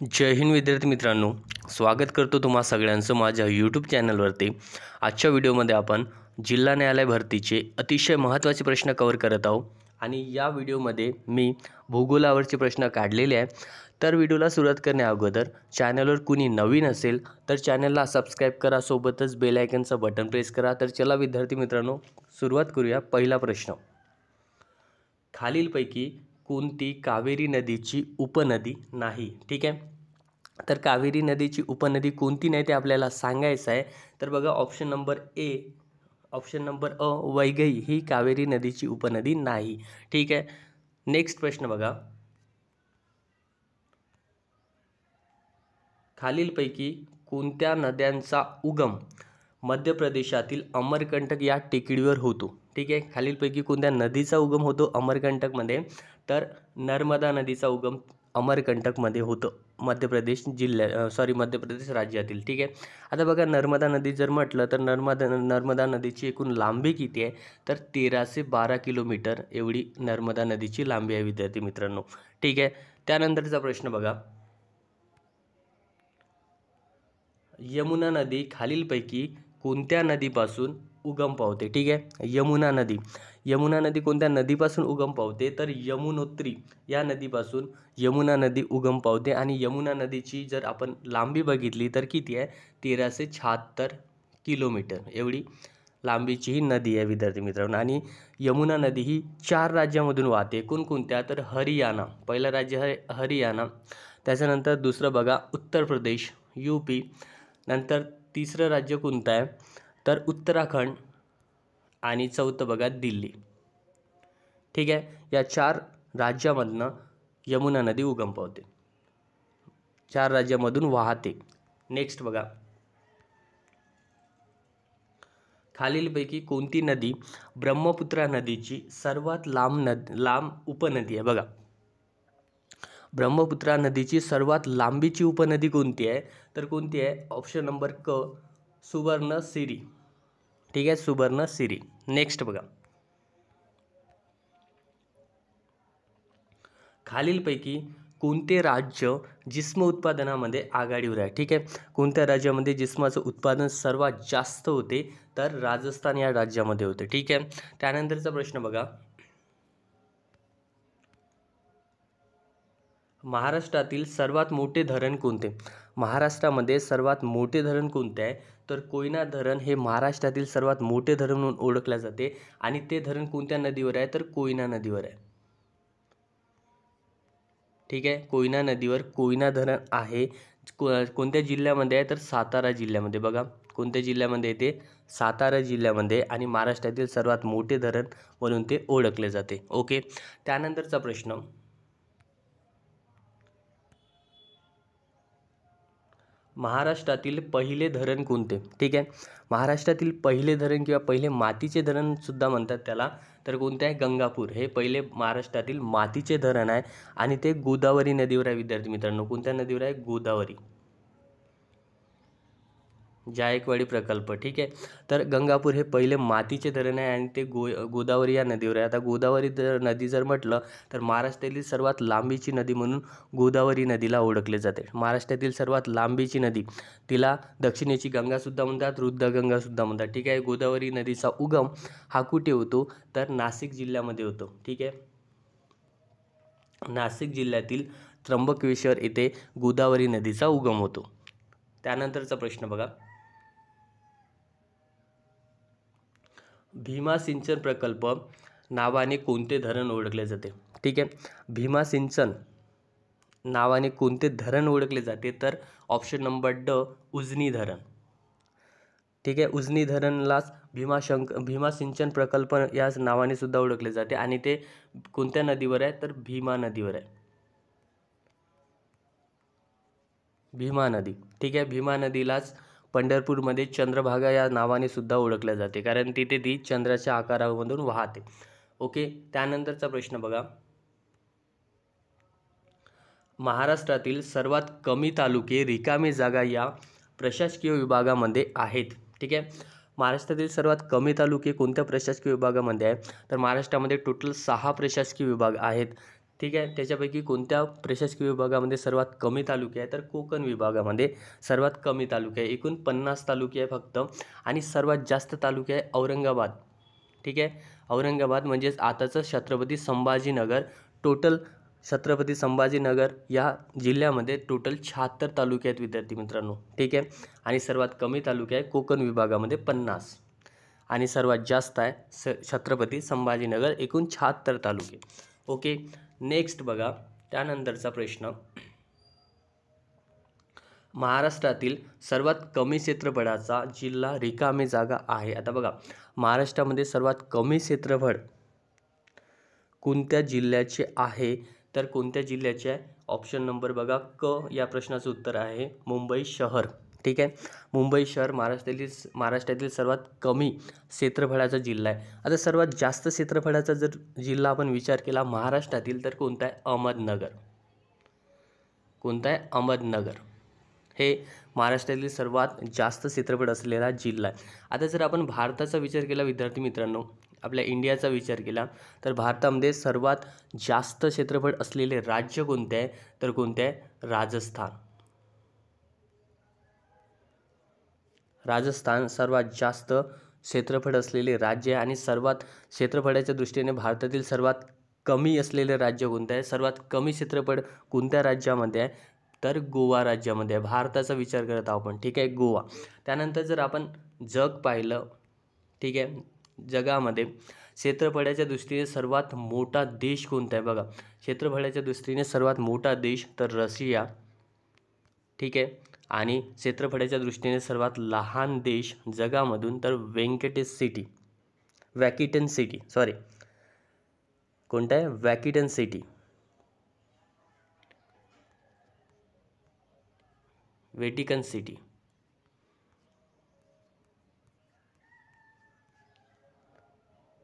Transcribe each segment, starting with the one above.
जय हिंद विद्यार्थी मित्रांनो, स्वागत करतो तुम्हा सगळ्यांचं माझ्या यूट्यूब चॅनलवरती। आजच्या व्हिडिओमध्ये आपण जिल्हा न्यायालय भरतीचे अतिशय महत्त्वाचे प्रश्न कव्हर करत आहोत आणि या व्हिडिओमध्ये मी भूगोलावरचे प्रश्न काढलेले आहे। तर व्हिडिओला सुरुवात करण्या अगोदर चॅनलवर कुणी नवीन असेल तर चॅनलला सबस्क्राइब करा, सोबतच बेल आयकनचं बटन प्रेस करा। तर चला विद्यार्थी मित्रांनो, सुरुवात करूया। पहिला प्रश्न, खालीलपैकी कोणती कावेरी नदीची उपनदी नाही? ठीक आहे, तर कावेरी नदीची उपनदी कोणती नाही ते आपल्याला सांगायचं आहे। तर बघा, ऑप्शन नंबर अ वैगई ही कावेरी नदीची उपनदी नाही। ठीक आहे, नेक्स्ट प्रश्न बघा, खालीलपैकी कोणत्या नद्यांचा उगम मध्य प्रदेशातील अमरकंटक या टेकडीवर होतो? ठीक आहे, खालीलपैकी कोणत्या नदीचा उगम होतो अमरकंटकमध्ये? तर नर्मदा नदीचा उगम अमरकंटकमध्ये होतो, मध्य प्रदेश राज्यातील। ठीक आहे, आता बघा, नर्मदा नदी जर म्हटलं तर नर्मदा नदीची एकूण लांबी किती आहे? तर 1312 किलोमीटर एवढी नर्मदा नदीची लांबी आहे विद्यार्थी मित्रांनो। ठीक आहे, त्यानंतरचा प्रश्न बघा, यमुना नदी खालीलपैकी कोणत्या नदीपासून उगम पावते? ठीक आहे, यमुना नदी कोणत्या नदीपासून उगम पावते? तर यमुनोत्री या नदीपासून यमुना नदी उगम पावते आणि यमुना नदीची जर आपण लांबी बघितली तर किती आहे? 1376 किलोमीटर एवढी लांबीची ही नदी आहे विद्यार्थी मित्रांनो। आणि यमुना नदी ही 4 राज्यामधून वाहते। कोणकोणत्या? तर हरियाणा, पहिलं राज्य आहे हरियाणा, त्याच्यानंतर दुसरं बघा उत्तर प्रदेश, यूपी, नंतर तिसरं राज्य कोणतं आहे? तर उत्तराखंड, आणि चौथं बघा दिल्ली। ठीक आहे, या 4 राज्यामधनं यमुना नदी उगम पावते, 4 राज्यामधून वाहते। नेक्स्ट बघा, खालीलपैकी कोणती नदी ब्रह्मपुत्रा नदीची सर्वात लांब उपनदी आहे? बघा, ब्रह्मपुत्रा नदीची सर्वात लांबीची उपनदी कोणती आहे? तर कोणती आहे? ऑप्शन नंबर क, सुवर्णसिरी। ठीक आहे, सुवर्णसिरी। नेक्स्ट बघा, खालीलपैकी कोणते राज्य जिस्म उत्पादनामध्ये आघाडीवर आहे? ठीक आहे, कोणत्या राज्यामध्ये जिस्माचं उत्पादन सर्वात जास्त होते? तर राजस्थान या राज्यामध्ये होते। ठीक आहे, त्यानंतरचा प्रश्न बघा, महाराष्ट्रातील सर्वात मोठे धरण कोणते? महाराष्ट्रामध्ये सर्वात मोठे धरण कोणते आहे? तर कोयना धरण हे महाराष्ट्रातील सर्वात मोठे धरण म्हणून ओळखले जाते आणि ते धरण कोणत्या नदीवर आहे? तर कोयना नदीवर आहे। ठीक आहे, कोयना नदीवर कोयना धरण आहे। कोणत्या जिल्ह्यामध्ये आहे? तर सातारा जिल्ह्यामध्ये। बघा, कोणत्या जिल्ह्यामध्ये येते? सातारा जिल्ह्यामध्ये, आणि महाराष्ट्रातील सर्वात मोठे धरण म्हणून ते ओळखले जाते। ओके, त्यानंतरचा प्रश्न, महाराष्ट्रातील पहिले धरण कोणते? ठीक आहे, महाराष्ट्रातील पहिले धरण किंवा पहिले मातीचे धरण सुद्धा म्हणतात त्याला, तर कोणते आहे? गंगापूर हे पहिले महाराष्ट्रातील मातीचे धरण आहे आणि ते गोदावरी नदीवर आहे विद्यार्थी मित्रांनो। कोणत्या नदीवर आहे? गोदावरी, जायकवाडी प्रकल्प। ठीक आहे, तर गंगापूर हे पहिले मातीचे धरण आहे आणि ते गोदावरी या नदीवर आहे। आता गोदावरी नदी जर म्हटलं तर महाराष्ट्रातील सर्वात लांबीची नदी म्हणून गोदावरी नदीला ओळखले जाते। महाराष्ट्रातील सर्वात लांबीची नदी, तिला दक्षिणेची गंगासुद्धा म्हणतात, रुद्रगंगासुद्धा म्हणतात। ठीक आहे, गोदावरी नदीचा उगम हा कुठे होतो? तर नाशिक जिल्ह्यामध्ये होतो। ठीक आहे, नाशिक जिल्ह्यातील त्र्यंबकेश्वर येथे गोदावरी नदीचा उगम होतो। त्यानंतरचा प्रश्न बघा, भीमा सिंचन प्रकल्प नावाने कोणते धरण ओळखले जाते? ठीक आहे, भीमा सिंचन नावाने कोणते धरण ओळखले जाते? तर ऑप्शन नंबर ड, उजनी धरण। ठीक आहे, उजनी धरणलाच भीमा सिंचन प्रकल्प या नावाने सुद्धा ओळखले जाते आणि ते कोणत्या नदीवर आहे? तर भीमा नदीवर आहे, भीमा नदी। ठीक आहे, भीमा नदीलाच पंढरपूरमध्ये चंद्रभागा या नावाने सुद्धा ओळखले जाते, कारण तिथे ती चंद्राच्या आकारामधून वाहते। ओके, त्यानंतरचा प्रश्न बघा, महाराष्ट्रातील सर्वात कमी तालुके रिकामी जागा या प्रशासकीय विभागामध्ये आहेत? ठीक आहे, महाराष्ट्रातील सर्वात कमी तालुके कोणत्या प्रशासकीय विभागामध्ये आहे? तर महाराष्ट्रामध्ये टोटल 6 प्रशासकीय विभाग आहेत। ठीक आहे. त्याच्यापैकी कोणत्या प्रशासकीय विभागामध्ये सर्वात कमी तालुके आहे, तर कोकण विभागामध्ये सर्वात कमी तालुके आहे. एकूण 50 तालुके आहे फक्त, आणि सर्वात जास्त तालुके आहे औरंगाबाद. ठीक आहे. औरंगाबाद म्हणजेच आताचं छत्रपती संभाजीनगर. टोटल छत्रपती संभाजीनगर या जिल्ह्यामध्ये टोटल 76 तालुके आहेत विद्यार्थी मित्रांनो. ठीक आहे. आणि सर्वात कमी तालुके आहे कोकण विभागामध्ये 50, आणि सर्वात जास्त आहे छत्रपती संभाजीनगर, एकूण 76 तालुके. ओके. नेक्स्ट बघा, त्यानंतरचा प्रश्न, महाराष्ट्रातील सर्वात कमी क्षेत्रफळाचा जिल्हा रिकामी जागा आहे. आता बघा, महाराष्ट्रामध्ये सर्वात कमी क्षेत्रफळ कोणत्या जिल्ह्याचे आहे, तर कोणत्या जिल्ह्याचे आहे? ऑप्शन नंबर बघा क या प्रश्नाचं उत्तर आहे मुंबई शहर. ठीक आहे. मुंबई शहर महाराष्ट्रातील सर्वात कमी क्षेत्रफळाचा जिल्हा आहे. आता सर्वात जास्त क्षेत्रफळाचा जर जिल्हा आपण विचार केला महाराष्ट्रातील, तर कोणता आहे? अहमदनगर. कोणता आहे? अहमदनगर. हे महाराष्ट्रातील सर्वात जास्त क्षेत्रफळ असलेला जिल्हा आहे. आता जर आपण भारताचा विचार केला विद्यार्थी मित्रांनो, आपल्या इंडियाचा विचार केला, तर भारतामध्ये सर्वात जास्त क्षेत्रफळ असलेले राज्य कोणते आहे, तर कोणते आहे? राजस्थान. राजस्थान सर्वात जास्त क्षेत्रफळ असलेले राज्य आहे. आणि सर्वात क्षेत्रफळाच्या दृष्टीने भारतातील सर्वात कमी असलेले राज्य कोणते आहे? सर्वात कमी क्षेत्रफळ कोणत्या राज्यामध्ये आहे, तर गोवा राज्यामध्ये आहे. भारताचा विचार करत आहोत आपण. ठीक आहे, गोवा. त्यानंतर जर आपण जग पाहिलं, ठीक आहे, जगामध्ये क्षेत्रफळाच्या दृष्टीने सर्वात मोठा देश कोणता आहे? बघा, क्षेत्रफळाच्या दृष्टीने सर्वात मोठा देश तर रशिया. ठीक आहे. आणि क्षेत्रफळाच्या दृष्टीने सर्वात लहान देश जगामधून तर वॅटिकन सिटी. कोणता आहे? Vatican city. Vatican city.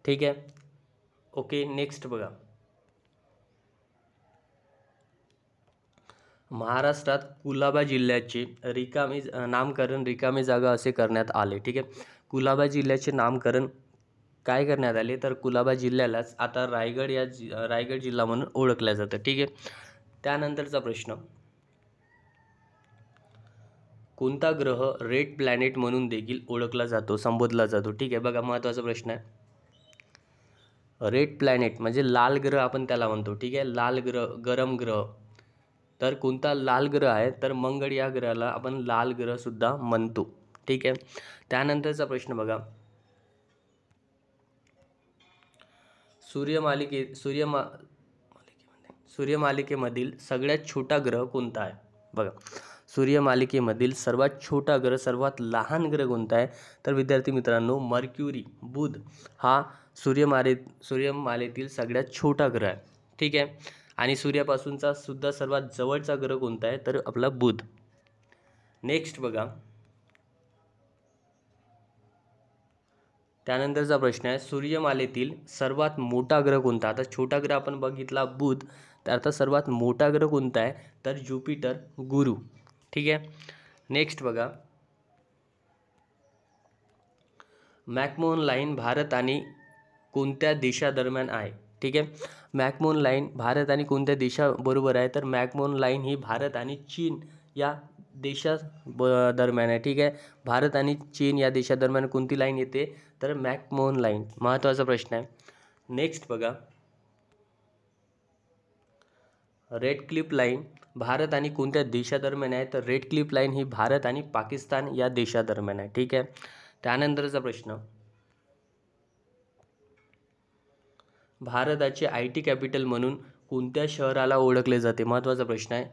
ठीक आहे. ओके. नेक्स्ट बघा, महाराष्ट्रात कुलाबा जिल्ह्याचे नामकरण रिकामी जागा असे करण्यात आले. ठीक आहे. कुलाबा जिल्ह्याचे नामकरण काय करण्यात आले, तर कुलाबा जिल्ह्यालाच आता रायगड जिल्हा म्हणून ओळखलं जातं. ठीक आहे. त्यानंतरचा प्रश्न, कोणता ग्रह रेड प्लॅनेट म्हणून देखील संबोधला जातो? ठीक आहे. बघा, महत्त्वाचा प्रश्न आहे. रेड प्लॅनेट म्हणजे लाल ग्रह आपण त्याला म्हणतो. ठीक आहे. लाल ग्रह, गरम ग्रह. तर कोणता लाल ग्रह आहे, तर मंगळ या ग्रहाला आपण लाल ग्रह सुद्धा म्हणतो. ठीक आहे. त्यानंतरचा प्रश्न बघा, सूर्यमालिकेमधील सगळ्यात छोटा ग्रह कोणता आहे? बघा, सूर्यमालिकेमधील सर्वात छोटा ग्रह, सर्वात लहान ग्रह कोणता आहे, तर विद्यार्थी मित्रांनो मर्क्युरी, बुध हा सूर्यमालेतील सगळ्यात छोटा ग्रह आहे. ठीक आहे. आणि सूर्यापासूनचा सुद्धा सर्वात जवळचा ग्रह कोणता आहे, तर आपला बुध. नेक्स्ट बघा, त्यानंतरचा प्रश्न आहे, सूर्यमालेतील सर्वात मोठा ग्रह कोणता? आता छोटा ग्रह आपण बघितला बुध, तर आता सर्वात मोठा ग्रह कोणता आहे, तर ज्युपिटर, गुरु. ठीक आहे. नेक्स्ट बघा, मॅकमोहन लाईन भारत आणि कोणत्या देशादरम्यान आहे? ठीक आहे. मॅकमोहन लाईन भारत आणि कोणत्या देशाबरोबर आहे, तर मॅकमोहन लाईन ही भारत आणि चीन या देशादरम्यान आहे. ठीक आहे. भारत आणि चीन या देशादरम्यान कोणती लाईन येते, तर मॅकमोहन लाईन. महत्त्वाचा प्रश्न आहे. नेक्स्ट बघा, रेड क्लिफ लाईन भारत आणि कोणत्या देशादरम्यान आहे, तर रेड क्लिफ लाईन ही भारत आणि पाकिस्तान या देशादरम्यान आहे. ठीक आहे. त्यानंतरचा प्रश्न, भारताचे IT कॅपिटल म्हणून कोणत्या शहराला ओळखले जाते? महत्त्वाचा प्रश्न आहे.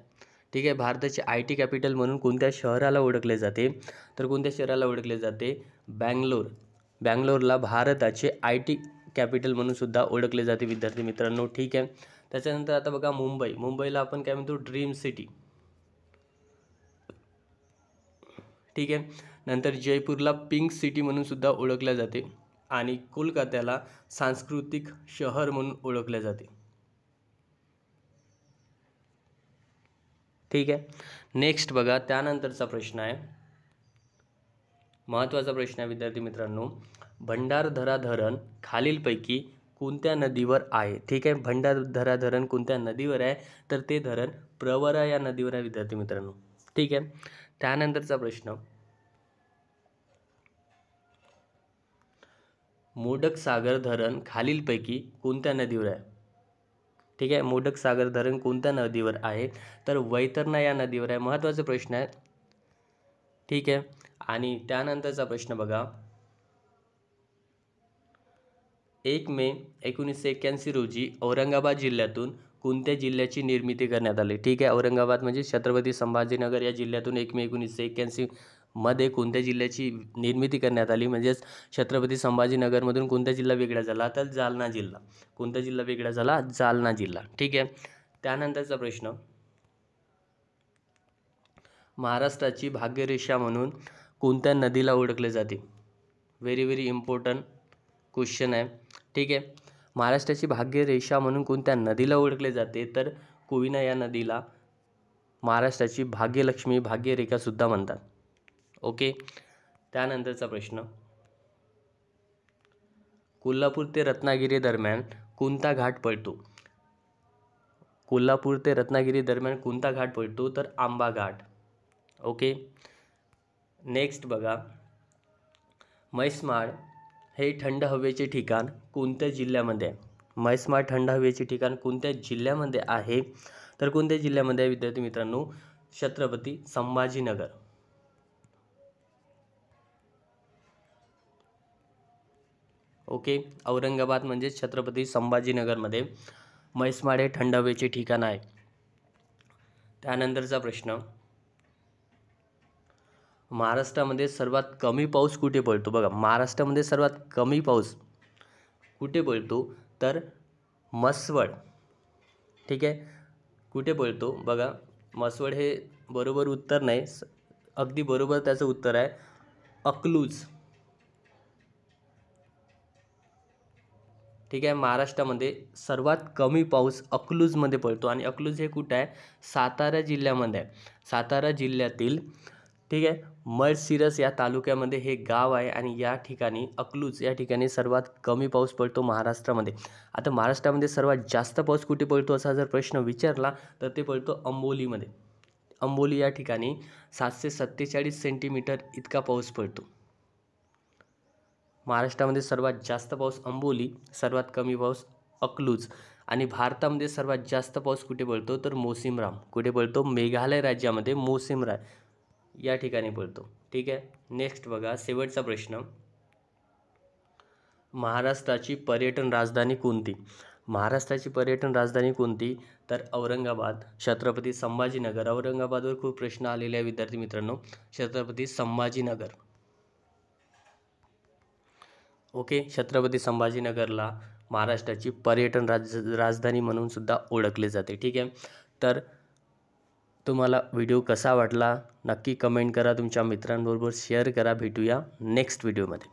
ठीक आहे. भारताचे IT कॅपिटल म्हणून कोणत्या शहराला ओळखले जाते, तर कोणत्या शहराला ओळखले जाते? बँगलोर. बँगलोरला भारताचे IT कॅपिटल म्हणून सुद्धा ओळखले जाते विद्यार्थी मित्रांनो. ठीक आहे. त्याच्यानंतर आता बघा मुंबईला आपण काय म्हणतो? Dream city. ठीक आहे. नंतर जयपूरला पिंक सिटी म्हणून सुद्धा ओळखले जाते, आणि कोलकात्याला सांस्कृतिक शहर म्हणून ओळखले जाते. ठीक आहे. नेक्स्ट बघा, त्यानंतरचा प्रश्न आहे, महत्त्वाचा प्रश्न आहे विद्यार्थी मित्रांनो, भंडारदरा धरण खालीलपैकी कोणत्या नदीवर आहे? ठीक आहे, भंडारदरा धरण कोणत्या नदीवर आहे? तर ते धरण प्रवरा या नदीवर आहे विद्यार्थी मित्रांनो. ठीक आहे. त्यानंतरचा प्रश्न, मोडक सागर धरण खालीलपैकी कोणत्या नदीवर आहे? ठीक आहे, मोडक सागर धरण कोणत्या नदीवर आहे? तर वैतरणा या नदीवर आहे. महत्त्वाचा प्रश्न आहे. ठीक आहे. आणि त्यानंतरचा प्रश्न बघा, 1 मे 1981 रोजी औरंगाबाद जिल्ह्यातून कोणत्या जिल्ह्याची निर्मिती करण्यात आली? ठीक आहे, औरंगाबाद म्हणजे छत्रपती संभाजीनगर या जिल्ह्यातून 1 मे 1981 मध्ये कोणत्या जिल्ह्याची निर्मिती करण्यात आली? म्हणजेच छत्रपती संभाजीनगरमधून कोणता जिल्हा वेगळा झाला? तर जालना जिल्हा. कोणता जिल्हा वेगळा झाला? जालना जिल्हा. ठीक आहे. त्यानंतरचा प्रश्न, महाराष्ट्राची भाग्यरेषा म्हणून कोणत्या नदीला ओळखले जाते? व्हेरी व्हेरी इम्पॉर्टंट क्वेश्चन आहे. ठीक आहे. महाराष्ट्राची भाग्यरेषा म्हणून कोणत्या नदीला ओळखले जाते? तर कोयना या नदीला महाराष्ट्राची भाग्यलक्ष्मी, भाग्यरेखा सुद्धा म्हणतात. ओके. त्यानंतरचा प्रश्न, कोल्हापूर ते रत्नागिरी दरम्यान कोणता घाट पडतो? कोल्हापूर ते रत्नागिरी दरम्यान कोणता घाट पडतो? तर आंबा घाट. ओके. नेक्स्ट बघा, म्हैसमाळ हे थंड हवेचे ठिकाण कोणत्या जिल्ह्यामध्ये आहे? म्हैसमाळ थंड हवेचे ठिकाण कोणत्या जिल्ह्यामध्ये आहे? तर कोणत्या जिल्ह्यामध्ये आहे विद्यार्थी मित्रांनो? छत्रपती संभाजीनगर. ओके. औरंगाबाद म्हणजे छत्रपती संभाजीनगरमध्ये म्हैसमाळ हे थंड हवेचे ठिकाण आहे. त्यानंतरचा प्रश्न, महाराष्ट्रामध्ये सर्वात कमी पाऊस कुठे पडतो? बघा, महाराष्ट्रामध्ये सर्वात कमी पाऊस कुठे पडतो? तर म्हसवड. ठीक आहे. कुठे पडतो? बघा, म्हसवड हे बरोबर उत्तर नाही, अगदी बरोबर त्याचं उत्तर आहे अकलूज. ठीक आहे. महाराष्ट्रामध्ये सर्वात कमी पाऊस अकलूजमध्ये पडतो आणि अकलूज हे कुठं आहे? सातारा जिल्ह्यामध्ये आहे. सातारा जिल्ह्यातील, ठीक आहे, मळशिरस या तालुक्यामध्ये हे गाव आहे आणि या ठिकाणी अकलूज या ठिकाणी सर्वात कमी पाऊस पडतो महाराष्ट्रामध्ये. आता महाराष्ट्रामध्ये सर्वात जास्त पाऊस कुठे पडतो असा जर प्रश्न विचारला तर ते पडतो अंबोलीमध्ये. अंबोली या ठिकाणी 747 सेंटीमीटर इतका पाऊस पडतो. महाराष्ट्रामध्ये सर्वात जास्त पाऊस अंबोली, सर्वात कमी पाऊस अकलूज. आणि भारतामध्ये सर्वात जास्त पाऊस कुठे पडतो? तर मोसिमराम. कुठे पडतो? मेघालय राज्यामध्ये मोसिमराम या ठिकाणी पडतो. ठीक आहे. नेक्स्ट बघा, शेवटचा प्रश्न, महाराष्ट्राची पर्यटन राजधानी कोणती? महाराष्ट्राची पर्यटन राजधानी कोणती? तर औरंगाबाद, छत्रपती संभाजीनगर. औरंगाबादवर खूप प्रश्न आलेले आहे विद्यार्थी मित्रांनो. छत्रपती संभाजीनगर. ओके. छत्रपती संभाजीनगरला महाराष्ट्राची पर्यटन राजधानी म्हणून सुद्धा ओळखले जाते. ठीक आहे. तर तुम्हाला व्हिडिओ कसा वाटला नक्की कमेंट करा, तुमच्या मित्रांबरोबर शेअर करा. भेटूया नेक्स्ट व्हिडिओमध्ये.